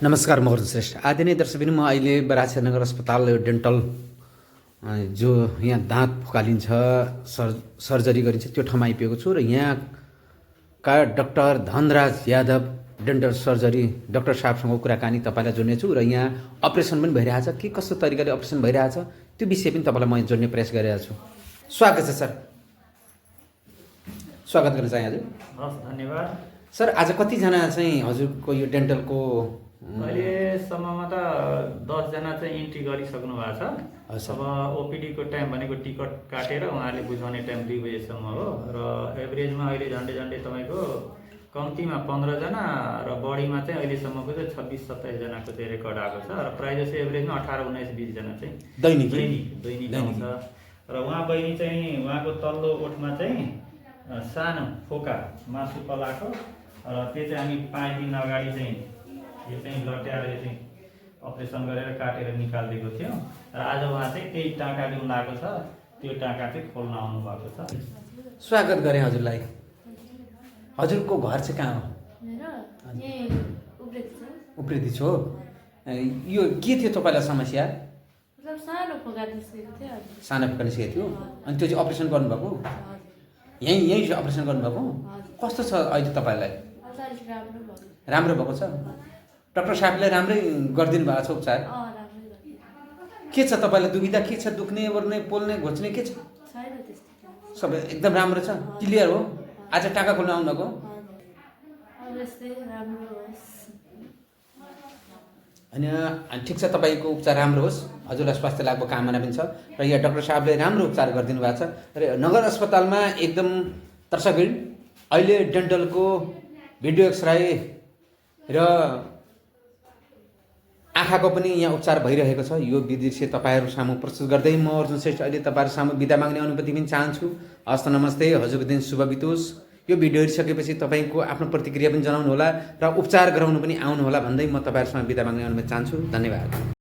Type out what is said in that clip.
नमस्कार म अर्जुन श्रेष्ठ। आदरणीय दर्शकबिन म अहिले बराछनगर अस्पताल डेन्टल जो यहाँ दाँत फुकालिन्छ सर्जरी गरिन्छ त्यो ठाउँमा आइपुगेको छु र यहाँका doctor Dhanraj Yadav dental surgery doctor साहबसँग कुराकानी तपाईँलाई जोड्नेछु र यहाँ अपरेसन पनि भइरहेछ के कस्तो तरिकाले अपरेसन भइरहेछ त्यो विषय पनि तपाईँलाई म जोड्ने प्रयास गरिरहेको छु। स्वागत छ सर, स्वागत गर्न चाहे हजुर। हस्, धन्यवाद सर। आज कतिजना चाहिँ हजुरको यो डेन्टलको अहिलेसम्ममा त 10 जना चाहिँ इन्ट्री गरिसक्नु भएको छ। अब ओपिडीको टाइम भनेको टिकट काटेर उहाँहरूले बुझाउने टाइम 2 बजेसम्म हो र एभरेजमा अहिले झन्डै तपाईँको कम्तीमा 15 जना र बढीमा चाहिँ अहिलेसम्मको चाहिँ 26-27 जनाको चाहिँ रेकर्ड आएको छ र प्रायः जस्तो एभरेजमा 18-19-20 जना चाहिँ दैनिक आउँछ। र उहाँ बहिनी चाहिँ उहाँको तल्लो ओठमा चाहिँ सानो फोका मासु पलाएको र त्यो चाहिँ हामी 5 दिन अगाडि चाहिँ यो चाहिँ लट्याएर यो चाहिँ अपरेसन गरेर काटेर निकालिदिएको थियौँ र आज उहाँ चाहिँ त्यही टाँका लिउँ लागेको छ, त्यो टाँका चाहिँ खोल्न आउनु भएको छ। स्वागत गरेँ हजुरलाई। हजुरको घर चाहिँ कहाँ हो? उप्रेती छो। यो के थियो तपाईँलाई समस्या? सानो फोका निस्केको थियो। सानो फोका निस्केको थियो अनि त्यो चाहिँ अपरेसन गर्नुभएको? यहीँ अपरेसन गर्नुभएको? कस्तो छ अहिले तपाईँलाई? राम्रो भएको छ? डाक्टर साहबले राम्रै गरिदिनु भएको छ उपचार? के छ तपाईँलाई दुविधा के छ? दुख्ने ओर्ने पोल्ने घोच्ने के छ? सबै एकदम राम्रो छ, क्लियर हो? आज टाँका खोल्न आउनुभएको? अनि ठिक छ, तपाईँको उपचार राम्रो होस्, हजुरलाई स्वास्थ्य लाभको कामना पनि छ र यहाँ डाक्टर साहबले राम्रो उपचार गरिदिनु भएको छ र नगर अस्पतालमा एकदम दर्शकबिन अहिले डेन्टलको भिडियो एक्सरे र आँखाको पनि यहाँ उपचार भइरहेको छ। यो दृश्य तपाईँहरू सामु प्रस्तुत गर्दै म अर्जुन श्रेष्ठ अहिले तपाईँहरू सामु बिदा माग्ने अनुमति पनि चाहन्छु। हस्त नमस्ते, हजुरको दिन शुभ बितोस्। यो भिडियो हेरिसकेपछि तपाईँको आफ्नो प्रतिक्रिया पनि जनाउनुहोला र उपचार गराउनु पनि आउनुहोला भन्दै म तपाईँहरूसँग बिदा माग्ने अनुमति चाहन्छु। धन्यवाद।